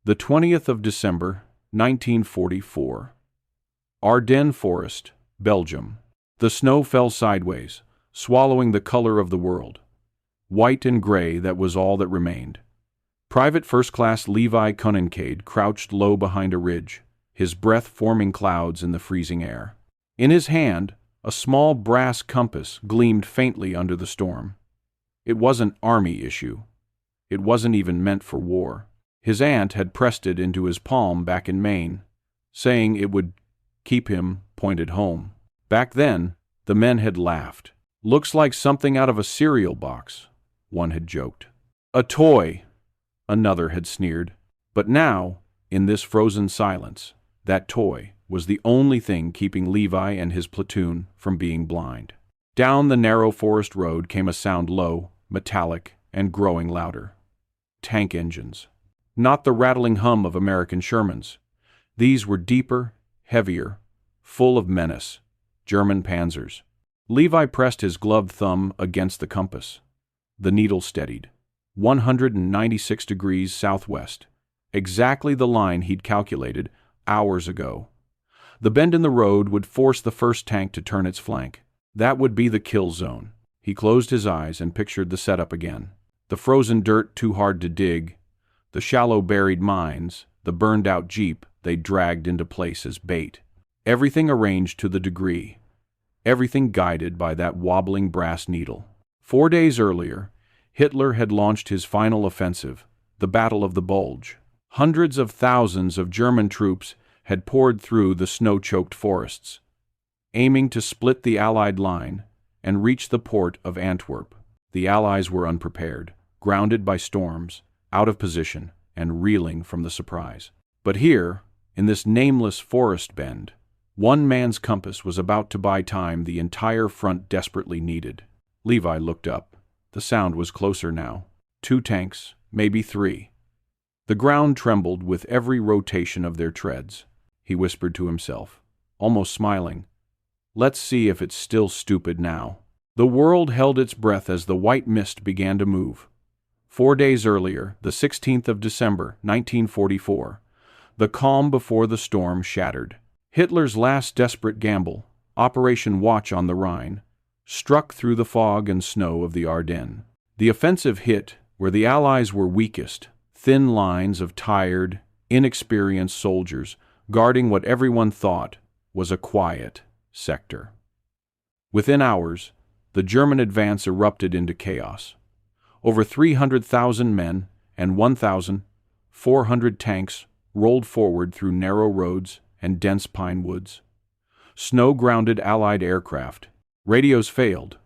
The 20th of December, 1944. Ardennes Forest, Belgium. The snow fell sideways, swallowing the color of the world. White and gray, that was all that remained. Private First Class Levi Conincaid crouched low behind a ridge, his breath forming clouds in the freezing air. In his hand, a small brass compass gleamed faintly under the storm. It wasn't army issue. It wasn't even meant for war. His aunt had pressed it into his palm back in Maine, saying it would keep him pointed home. Back then, the men had laughed. "Looks like something out of a cereal box," one had joked. "A toy," another had sneered. But now, in this frozen silence, that toy was the only thing keeping Levi and his platoon from being blind. Down the narrow forest road came a sound low, metallic, and growing louder. Tank engines. Not the rattling hum of American Shermans. These were deeper, heavier, full of menace. German Panzers. Levi pressed his gloved thumb against the compass. The needle steadied. 196 degrees southwest. Exactly the line he'd calculated hours ago. The bend in the road would force the first tank to turn its flank. That would be the kill zone. He closed his eyes and pictured the setup again. The frozen dirt too hard to dig, the shallow buried mines, the burned-out jeep they dragged into place as bait. Everything arranged to the degree. Everything guided by that wobbling brass needle. 4 days earlier, Hitler had launched his final offensive, the Battle of the Bulge. Hundreds of thousands of German troops had poured through the snow-choked forests, aiming to split the Allied line and reach the port of Antwerp. The Allies were unprepared, grounded by storms, out of position, and reeling from the surprise. But here, in this nameless forest bend, one man's compass was about to buy time the entire front desperately needed. Levi looked up. The sound was closer now. 2 tanks, maybe 3. The ground trembled with every rotation of their treads. He whispered to himself, almost smiling, "Let's see if it's still stupid now." The world held its breath as the white mist began to move. 4 days earlier, the 16th of December, 1944, the calm before the storm shattered. Hitler's last desperate gamble, Operation Watch on the Rhine, struck through the fog and snow of the Ardennes. The offensive hit where the Allies were weakest, thin lines of tired, inexperienced soldiers guarding what everyone thought was a quiet sector. Within hours, the German advance erupted into chaos. Over 300,000 men and 1,400 tanks rolled forward through narrow roads and dense pine woods. Snow-grounded Allied aircraft. Radios failed.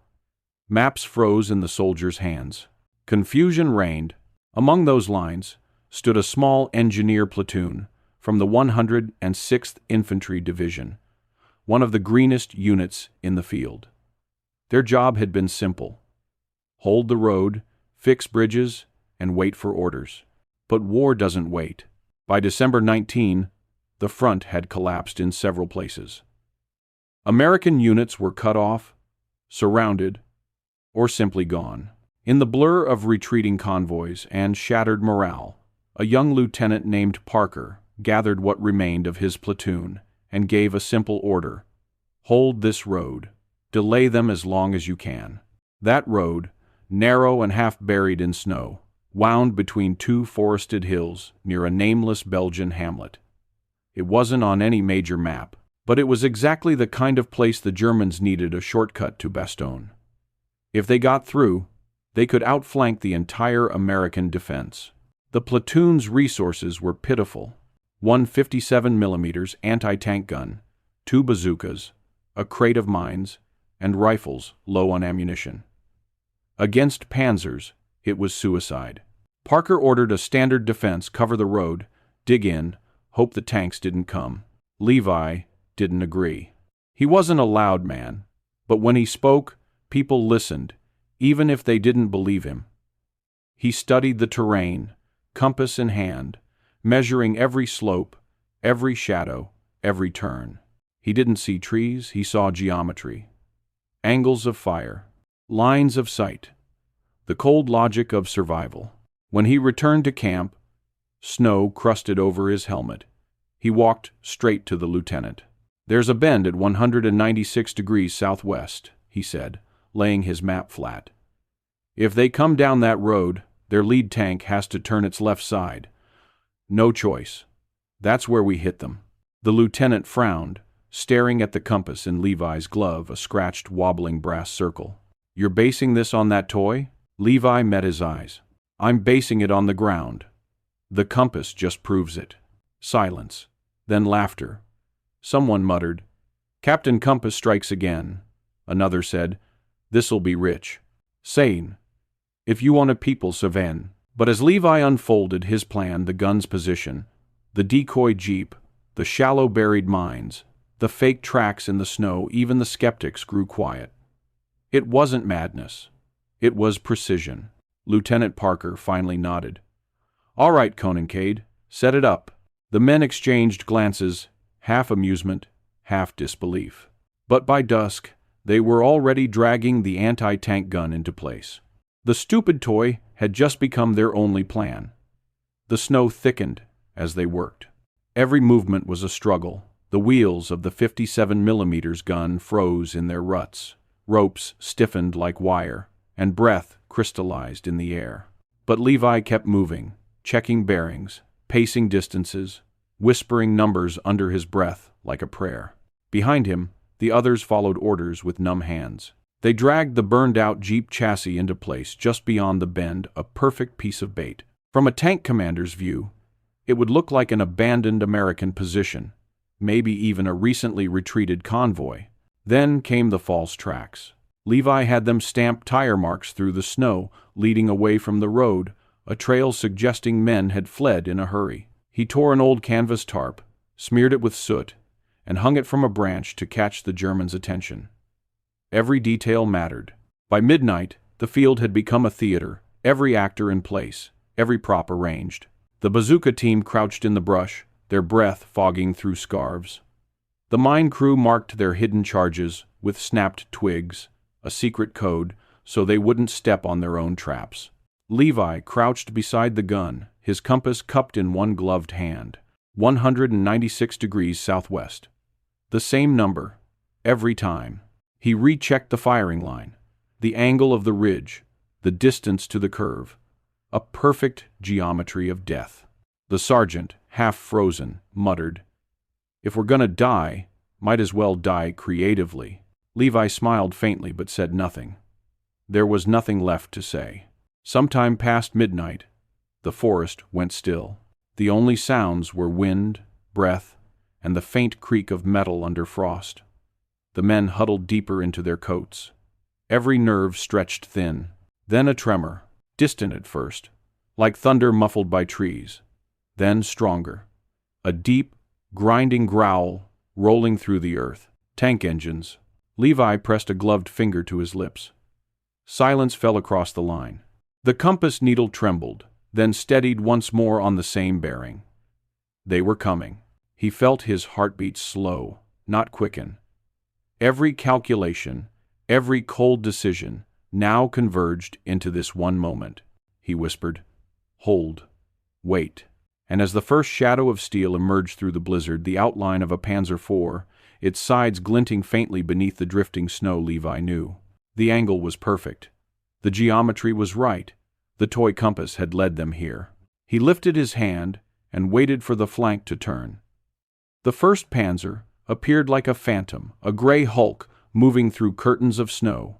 Maps froze in the soldiers' hands. Confusion reigned. Among those lines stood a small engineer platoon from the 106th Infantry Division, one of the greenest units in the field. Their job had been simple: hold the road, fix bridges, and wait for orders. But war doesn't wait. By December 19, the front had collapsed in several places. American units were cut off, surrounded, or simply gone. In the blur of retreating convoys and shattered morale, a young lieutenant named Parker gathered what remained of his platoon and gave a simple order: hold this road. Delay them as long as you can. That road, narrow and half buried in snow, wound between 2 forested hills near a nameless Belgian hamlet. It wasn't on any major map, but it was exactly the kind of place the Germans needed a shortcut to Bastogne. If they got through, they could outflank the entire American defense. The platoon's resources were pitiful: 1 57mm anti-tank gun, 2 bazookas, a crate of mines, and rifles low on ammunition. Against Panzers, it was suicide. Parker ordered a standard defense cover the road, dig in, hope the tanks didn't come. Levi didn't agree. He wasn't a loud man, but when he spoke, people listened, even if they didn't believe him. He studied the terrain, compass in hand, measuring every slope, every shadow, every turn. He didn't see trees, he saw geometry. Angles of fire, lines of sight, the cold logic of survival. When he returned to camp, Snow crusted over his helmet. He walked straight to the lieutenant. "There's a bend at 196 degrees southwest," he said, laying his map flat. "If they come down that road, their lead tank has to turn its left side. No choice. That's where we hit them." The lieutenant frowned, staring at the compass in Levi's glove, a scratched, wobbling brass circle. "You're basing this on that toy?" Levi met his eyes. "I'm basing it on the ground. The compass just proves it." Silence. Then laughter. Someone muttered, "Captain Compass strikes again." Another said, "This'll be rich." Sane. "If you want a people, Savan." But as Levi unfolded his plan, the gun's position, the decoy jeep, the shallow buried mines, the fake tracks in the snow, even the skeptics grew quiet. It wasn't madness. It was precision. Lieutenant Parker finally nodded. "All right, Conincaid, set it up." The men exchanged glances, half amusement, half disbelief. But by dusk, they were already dragging the anti-tank gun into place. The stupid toy had just become their only plan. The snow thickened as they worked. Every movement was a struggle. The wheels of the 57mm gun froze in their ruts. Ropes stiffened like wire, and breath crystallized in the air. But Levi kept moving, checking bearings, pacing distances, whispering numbers under his breath like a prayer. Behind him, the others followed orders with numb hands. They dragged the burned-out Jeep chassis into place just beyond the bend, a perfect piece of bait. From a tank commander's view, it would look like an abandoned American position, maybe even a recently retreated convoy. Then came the false tracks. Levi had them stamp tire marks through the snow, leading away from the road, a trail suggesting men had fled in a hurry. He tore an old canvas tarp, smeared it with soot, and hung it from a branch to catch the Germans' attention. Every detail mattered. By midnight, the field had become a theater, every actor in place, every prop arranged. The bazooka team crouched in the brush, their breath fogging through scarves. The mine crew marked their hidden charges with snapped twigs, a secret code, so they wouldn't step on their own traps. Levi crouched beside the gun, his compass cupped in one gloved hand. 196 degrees southwest. The same number, every time. He rechecked the firing line, the angle of the ridge, the distance to the curve. A perfect geometry of death. The sergeant, half frozen, muttered, "If we're gonna die, might as well die creatively." Levi smiled faintly but said nothing. There was nothing left to say. Sometime past midnight, the forest went still. The only sounds were wind, breath, and the faint creak of metal under frost. The men huddled deeper into their coats. Every nerve stretched thin. Then a tremor, distant at first, like thunder muffled by trees. Then stronger. A deep, grinding growl rolling through the earth. Tank engines. Levi pressed a gloved finger to his lips. Silence fell across the line. The compass needle trembled, then steadied once more on the same bearing. They were coming. He felt his heartbeat slow, not quicken. Every calculation, every cold decision, now converged into this one moment. He whispered, "Hold. Wait." And as the first shadow of steel emerged through the blizzard, the outline of a Panzer IV, its sides glinting faintly beneath the drifting snow, Levi knew. The angle was perfect. The geometry was right. The toy compass had led them here. He lifted his hand and waited for the flank to turn. The first Panzer appeared like a phantom, a gray hulk moving through curtains of snow.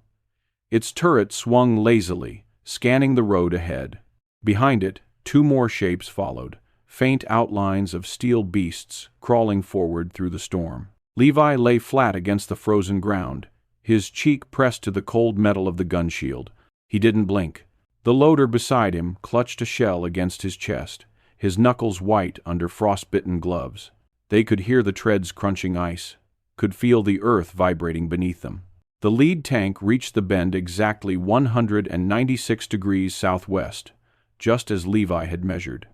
Its turret swung lazily, scanning the road ahead. Behind it, two more shapes followed, faint outlines of steel beasts crawling forward through the storm. Levi lay flat against the frozen ground, his cheek pressed to the cold metal of the gun shield. He didn't blink. The loader beside him clutched a shell against his chest, his knuckles white under frostbitten gloves. They could hear the treads crunching ice, could feel the earth vibrating beneath them. The lead tank reached the bend exactly 196 degrees southwest, just as Levi had measured.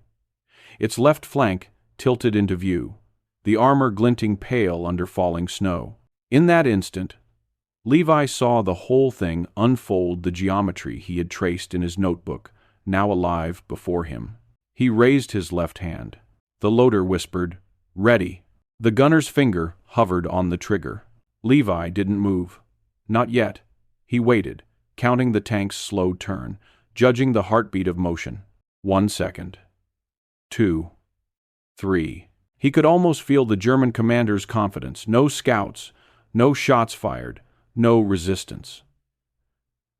Its left flank tilted into view, the armor glinting pale under falling snow. In that instant, Levi saw the whole thing unfold, the geometry he had traced in his notebook, now alive before him. He raised his left hand. The loader whispered, "Ready." The gunner's finger hovered on the trigger. Levi didn't move. Not yet. He waited, counting the tank's slow turn, judging the heartbeat of motion. 1 second. 2. 3. He could almost feel the German commander's confidence. No scouts, no shots fired, no resistance.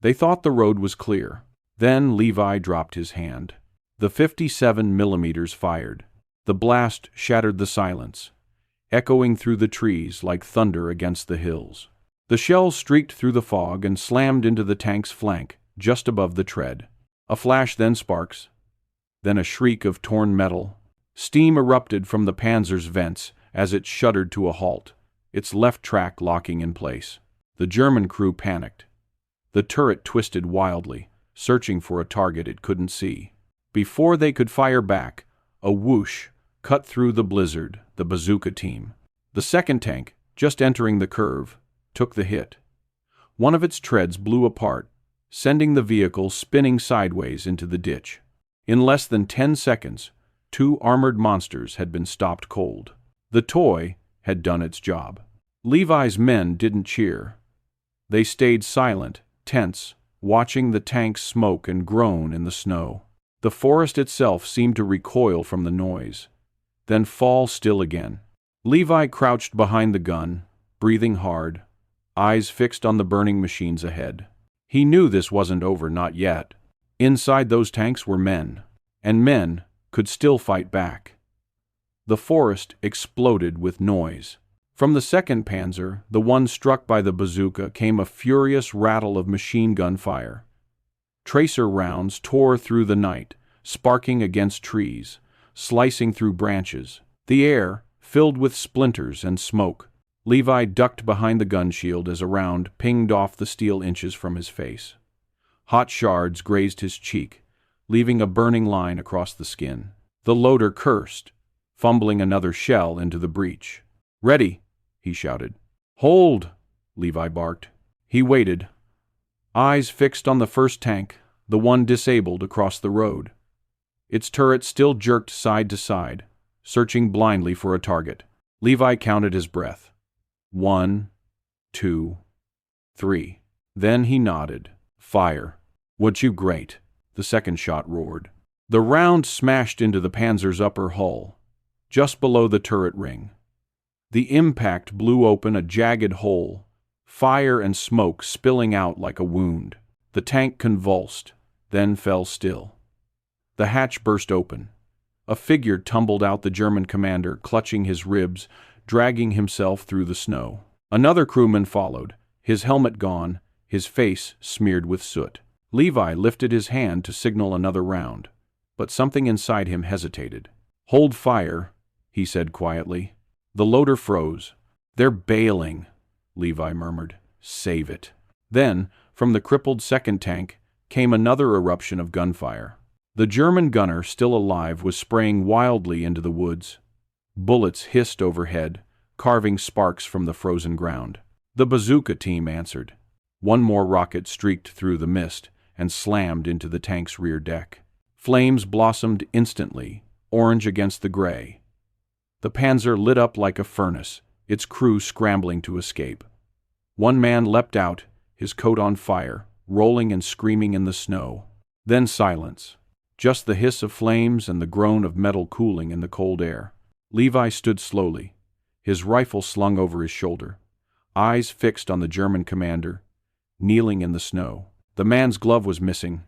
They thought the road was clear. Then Levi dropped his hand. The 57 millimeters fired. The blast shattered the silence, echoing through the trees like thunder against the hills. The shells streaked through the fog and slammed into the tank's flank, just above the tread. A flash, then sparks, then a shriek of torn metal. Steam erupted from the Panzer's vents as it shuddered to a halt, its left track locking in place. The German crew panicked. The turret twisted wildly, searching for a target it couldn't see. Before they could fire back, a whoosh cut through the blizzard. The bazooka team. The second tank, just entering the curve, took the hit. One of its treads blew apart, sending the vehicle spinning sideways into the ditch. In less than 10 seconds, 2 armored monsters had been stopped cold. The toy had done its job. Levi's men didn't cheer. They stayed silent, tense, watching the tank smoke and groan in the snow. The forest itself seemed to recoil from the noise, then fall still again. Levi crouched behind the gun, breathing hard, eyes fixed on the burning machines ahead. He knew this wasn't over, not yet. Inside those tanks were men, and men could still fight back. The forest exploded with noise. From the second Panzer, the one struck by the bazooka, came a furious rattle of machine gun fire. Tracer rounds tore through the night, sparking against trees, slicing through branches. The air filled with splinters and smoke. Levi ducked behind the gun shield as a round pinged off the steel inches from his face. Hot shards grazed his cheek, leaving a burning line across the skin. The loader cursed, fumbling another shell into the breach. "Ready," he shouted. "Hold," Levi barked. He waited, eyes fixed on the first tank, the one disabled across the road. Its turret still jerked side to side, searching blindly for a target. Levi counted his breath. 1, 2, 3. Then he nodded. "Fire." "Would you great?" The second shot roared. The round smashed into the Panzer's upper hull, just below the turret ring. The impact blew open a jagged hole, fire and smoke spilling out like a wound. The tank convulsed, then fell still. The hatch burst open. A figure tumbled out, the German commander, clutching his ribs, dragging himself through the snow. Another crewman followed, his helmet gone, his face smeared with soot. Levi lifted his hand to signal another round, but something inside him hesitated. "Hold fire," he said quietly. The loader froze. "They're bailing," Levi murmured. "Save it." Then, from the crippled second tank, came another eruption of gunfire. The German gunner, still alive, was spraying wildly into the woods. Bullets hissed overhead, carving sparks from the frozen ground. The bazooka team answered. One more rocket streaked through the mist and slammed into the tank's rear deck. Flames blossomed instantly, orange against the gray. The Panzer lit up like a furnace, its crew scrambling to escape. One man leapt out, his coat on fire, rolling and screaming in the snow. Then silence. Just the hiss of flames and the groan of metal cooling in the cold air. Levi stood slowly, his rifle slung over his shoulder, eyes fixed on the German commander, kneeling in the snow. The man's glove was missing.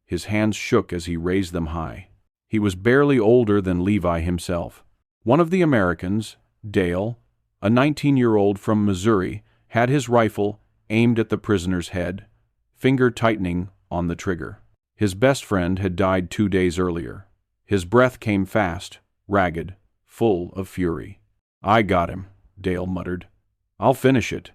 His hands shook as he raised them high. He was barely older than Levi himself. One of the Americans, Dale, a 19-year-old from Missouri, had his rifle aimed at the prisoner's head, finger tightening on the trigger. His best friend had died 2 days earlier. His breath came fast, ragged, full of fury. "I got him," Dale muttered. "I'll finish it."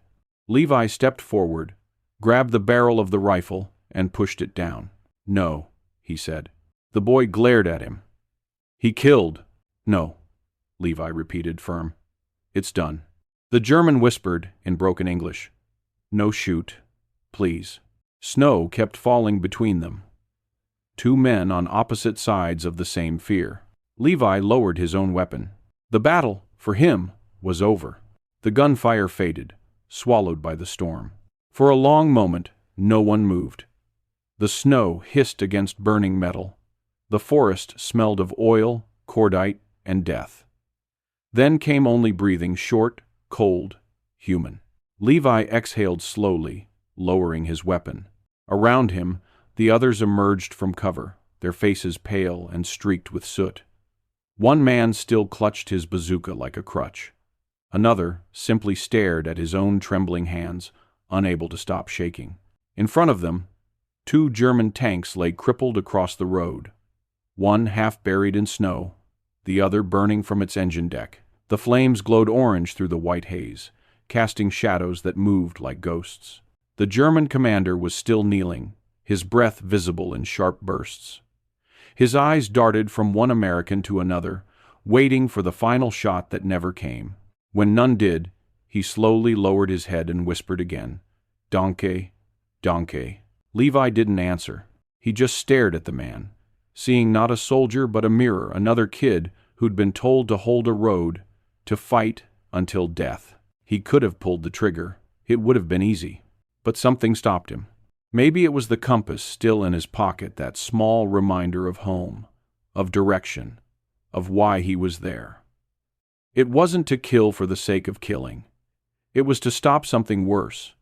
Levi stepped forward, grabbed the barrel of the rifle, and pushed it down. "No," he said. The boy glared at him. "He killed." "No," Levi repeated, firm. "It's done." The German whispered in broken English, "No shoot, please." Snow kept falling between them. two men on opposite sides of the same fear. Levi lowered his own weapon. The battle, for him, was over. The gunfire faded, swallowed by the storm. For a long moment, no one moved. The snow hissed against burning metal. The forest smelled of oil, cordite, and death. Then came only breathing, short, cold, human. Levi exhaled slowly, lowering his weapon. Around him, the others emerged from cover, their faces pale and streaked with soot. One man still clutched his bazooka like a crutch. Another simply stared at his own trembling hands, unable to stop shaking. In front of them, two German tanks lay crippled across the road, one half buried in snow, the other burning from its engine deck. The flames glowed orange through the white haze, casting shadows that moved like ghosts. The German commander was still kneeling, his breath visible in sharp bursts. His eyes darted from one American to another, waiting for the final shot that never came. When none did, he slowly lowered his head and whispered again, "Danke, danke." Levi didn't answer. He just stared at the man, seeing not a soldier but a mirror, another kid who'd been told to hold a road, to fight until death. He could have pulled the trigger. It would have been easy. But something stopped him. Maybe it was the compass still in his pocket, that small reminder of home, of direction, of why he was there. It wasn't to kill for the sake of killing. It was to stop something worse,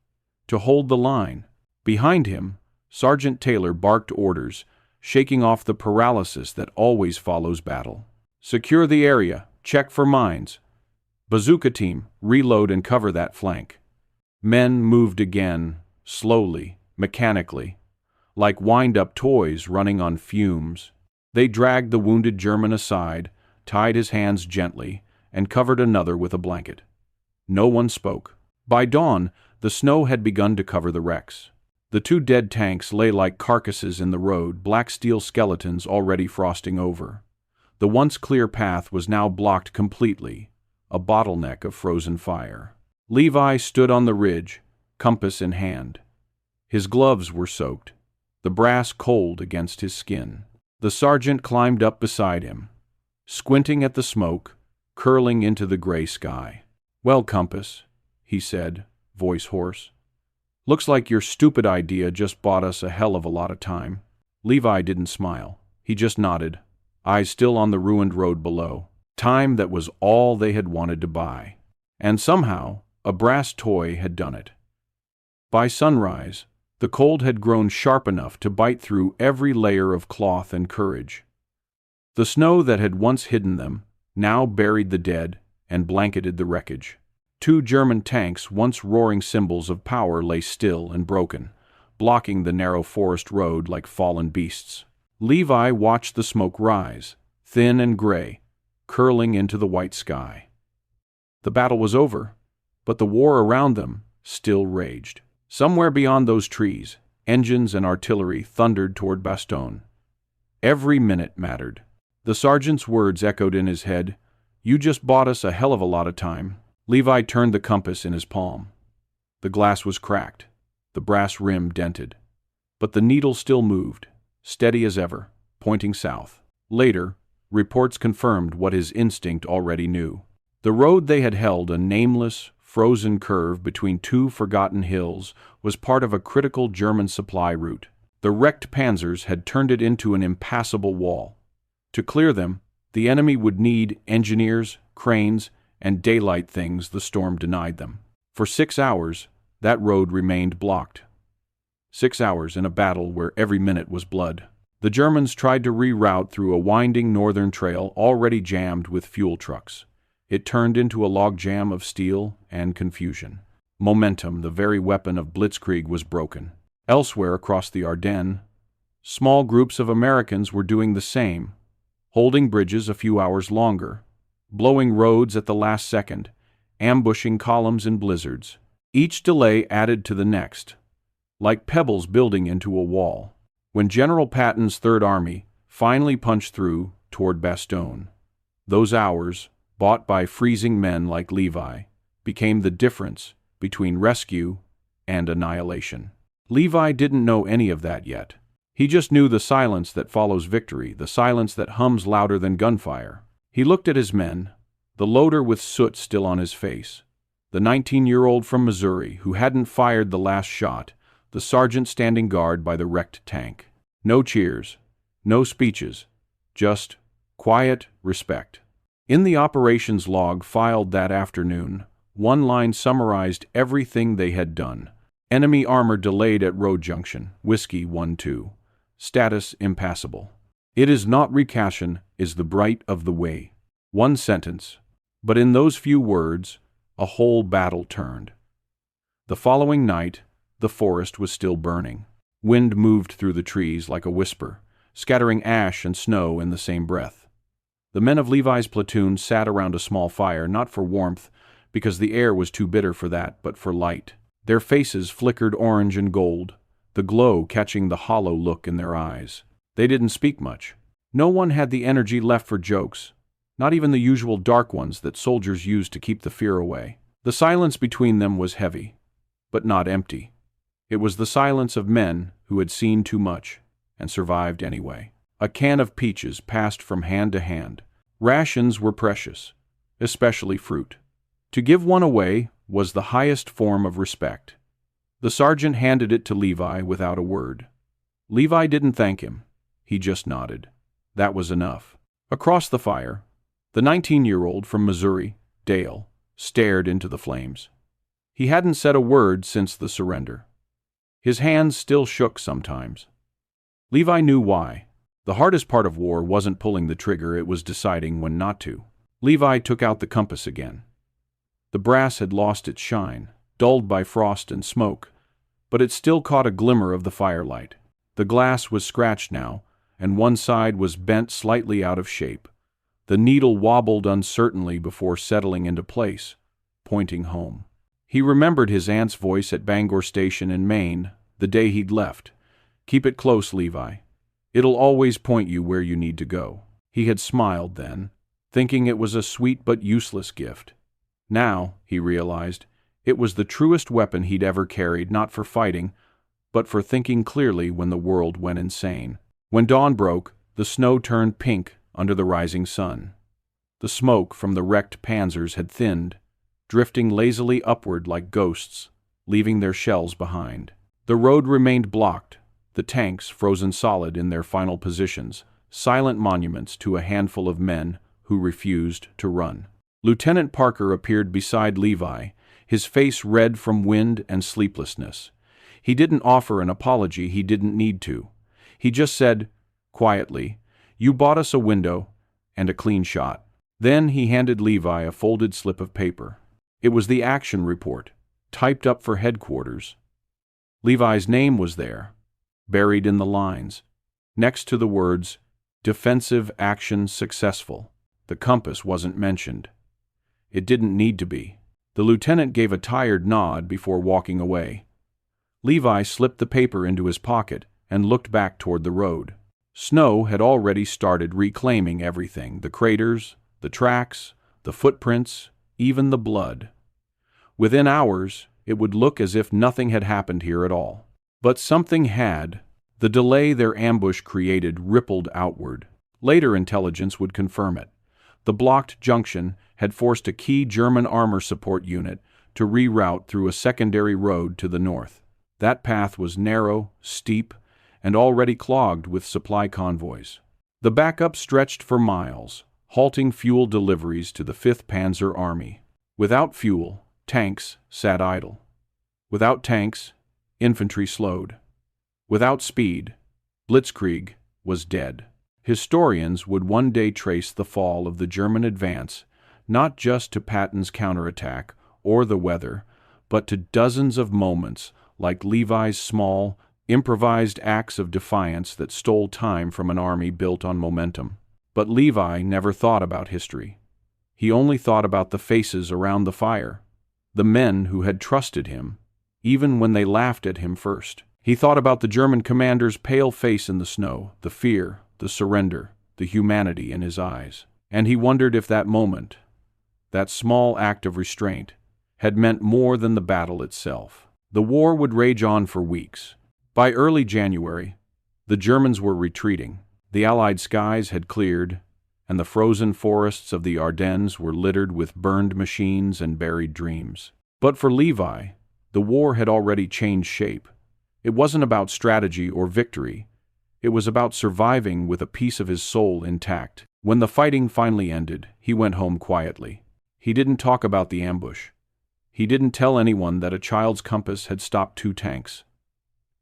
to hold the line. Behind him, Sergeant Taylor barked orders, shaking off the paralysis that always follows battle. "Secure the area. Check for mines. Bazooka team, reload and cover that flank." Men moved again, slowly, mechanically, like wind-up toys running on fumes. They dragged the wounded German aside, tied his hands gently, and covered another with a blanket. No one spoke. By dawn, the snow had begun to cover the wrecks. The two dead tanks lay like carcasses in the road, black steel skeletons already frosting over. The once clear path was now blocked completely, a bottleneck of frozen fire. Levi stood on the ridge, compass in hand. His gloves were soaked, the brass cold against his skin. The sergeant climbed up beside him, squinting at the smoke, curling into the gray sky. "Well, Compass," he said, voice hoarse. "Looks like your stupid idea just bought us a hell of a lot of time." Levi didn't smile. He just nodded, eyes still on the ruined road below. Time that was all they had wanted to buy. And somehow, a brass toy had done it. By sunrise, the cold had grown sharp enough to bite through every layer of cloth and courage. The snow that had once hidden them now buried the dead and blanketed the wreckage. Two German tanks, once roaring symbols of power, lay still and broken, blocking the narrow forest road like fallen beasts. Levi watched the smoke rise, thin and gray, curling into the white sky. The battle was over, but the war around them still raged. Somewhere beyond those trees, engines and artillery thundered toward Bastogne. Every minute mattered. The sergeant's words echoed in his head, "You just bought us a hell of a lot of time." Levi turned the compass in his palm. The glass was cracked, the brass rim dented, but the needle still moved, steady as ever, pointing south. Later, reports confirmed what his instinct already knew. The road they had held, a nameless, frozen curve between two forgotten hills, was part of a critical German supply route. The wrecked Panzers had turned it into an impassable wall. To clear them, the enemy would need engineers, cranes, and daylight things the storm denied them. For 6 hours, that road remained blocked. 6 hours in a battle where every minute was blood. The Germans tried to reroute through a winding northern trail already jammed with fuel trucks. It turned into a logjam of steel and confusion. Momentum, the very weapon of blitzkrieg, was broken. Elsewhere across the Ardennes, small groups of Americans were doing the same, holding bridges a few hours longer, blowing roads at the last second, ambushing columns in blizzards. Each delay added to the next, like pebbles building into a wall. When General Patton's Third Army finally punched through toward Bastogne, those hours, bought by freezing men like Levi, became the difference between rescue and annihilation. Levi didn't know any of that yet. He just knew the silence that follows victory, the silence that hums louder than gunfire. He looked at his men, the loader with soot still on his face, the 19-year-old from Missouri who hadn't fired the last shot, the sergeant standing guard by the wrecked tank. No cheers, no speeches, just quiet respect. In the operations log filed that afternoon, one line summarized everything they had done. Enemy armor delayed at road junction, Whiskey 1-2. Status impassable. It is not recassion, is the bright of the way. One sentence, but in those few words, a whole battle turned. The following night, the forest was still burning. Wind moved through the trees like a whisper, scattering ash and snow in the same breath. The men of Levi's platoon sat around a small fire, not for warmth, because the air was too bitter for that, but for light. Their faces flickered orange and gold, the glow catching the hollow look in their eyes. They didn't speak much. No one had the energy left for jokes, not even the usual dark ones that soldiers use to keep the fear away. The silence between them was heavy, but not empty. It was the silence of men who had seen too much and survived anyway. A can of peaches passed from hand to hand. Rations were precious, especially fruit. To give one away was the highest form of respect. The sergeant handed it to Levi without a word. Levi didn't thank him. He just nodded. That was enough. Across the fire, the 19-year-old from Missouri, Dale, stared into the flames. He hadn't said a word since the surrender. His hands still shook sometimes. Levi knew why. The hardest part of war wasn't pulling the trigger, it was deciding when not to. Levi took out the compass again. The brass had lost its shine, dulled by frost and smoke, but it still caught a glimmer of the firelight. The glass was scratched now, and one side was bent slightly out of shape. The needle wobbled uncertainly before settling into place, pointing home. He remembered his aunt's voice at Bangor Station in Maine, the day he'd left. "Keep it close, Levi. It'll always point you where you need to go." He had smiled then, thinking it was a sweet but useless gift. Now, he realized, it was the truest weapon he'd ever carried, not for fighting, but for thinking clearly when the world went insane. When dawn broke, the snow turned pink under the rising sun. The smoke from the wrecked Panzers had thinned, drifting lazily upward like ghosts, leaving their shells behind. The road remained blocked, the tanks frozen solid in their final positions, silent monuments to a handful of men who refused to run. Lieutenant Parker appeared beside Levi, his face red from wind and sleeplessness. He didn't offer an apology, he didn't need to. He just said, quietly, "You bought us a window and a clean shot." Then he handed Levi a folded slip of paper. It was the action report, typed up for headquarters. Levi's name was there, buried in the lines, next to the words, "Defensive action successful." The compass wasn't mentioned. It didn't need to be. The lieutenant gave a tired nod before walking away. Levi slipped the paper into his pocket and looked back toward the road. Snow had already started reclaiming everything, the craters, the tracks, the footprints, even the blood. Within hours, it would look as if nothing had happened here at all. But something had. The delay their ambush created rippled outward. Later intelligence would confirm it. The blocked junction had forced a key German armor support unit to reroute through a secondary road to the north. That path was narrow, steep, and already clogged with supply convoys. The backup stretched for miles, halting fuel deliveries to the 5th Panzer Army. Without fuel, tanks sat idle. Without tanks, infantry slowed. Without speed, blitzkrieg was dead. Historians would one day trace the fall of the German advance not just to Patton's counterattack or the weather, but to dozens of moments like Levi's small, improvised acts of defiance that stole time from an army built on momentum. But Levi never thought about history. He only thought about the faces around the fire, the men who had trusted him, even when they laughed at him first. He thought about the German commander's pale face in the snow, the fear, the surrender, the humanity in his eyes. And he wondered if that moment, that small act of restraint, had meant more than the battle itself. The war would rage on for weeks. By early January, The Germans were retreating. The Allied skies had cleared, and the frozen forests of the Ardennes were littered with burned machines and buried dreams. But for Levi, the war had already changed shape. It wasn't about strategy or victory. It was about surviving with a piece of his soul intact. When the fighting finally ended, he went home quietly. He didn't talk about the ambush. He didn't tell anyone that a child's compass had stopped 2 tanks.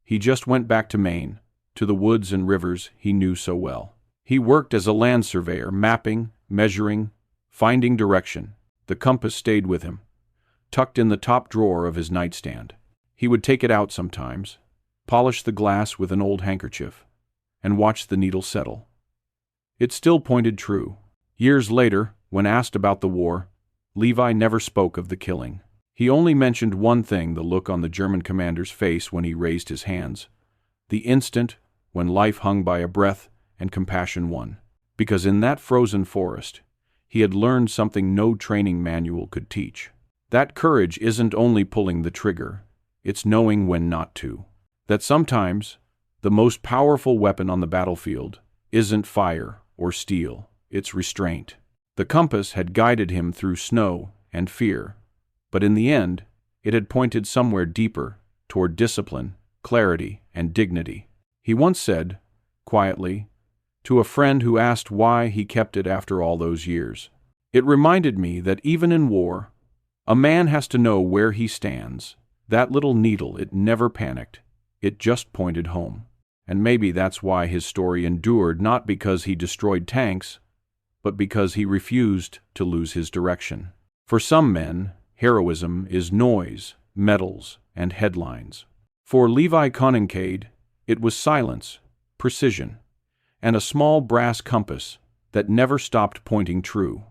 He just went back to Maine, to the woods and rivers he knew so well. He worked as a land surveyor, mapping, measuring, finding direction. The compass stayed with him, tucked in the top drawer of his nightstand. He would take it out sometimes, polish the glass with an old handkerchief, and watch the needle settle. It still pointed true. Years later, when asked about the war, Levi never spoke of the killing. He only mentioned one thing: the look on the German commander's face when he raised his hands. The instant when life hung by a breath and compassion won. Because in that frozen forest, he had learned something no training manual could teach. That courage isn't only pulling the trigger, it's knowing when not to. That sometimes, the most powerful weapon on the battlefield isn't fire or steel, it's restraint. The compass had guided him through snow and fear, but in the end, it had pointed somewhere deeper, toward discipline, clarity, and dignity. He once said, quietly, to a friend who asked why he kept it after all those years, "It reminded me that even in war, a man has to know where he stands. That little needle, it never panicked. It just pointed home." And maybe that's why his story endured, not because he destroyed tanks, but because he refused to lose his direction. For some men, heroism is noise, medals, and headlines. For Levi Conincaid, it was silence, precision, and a small brass compass that never stopped pointing true.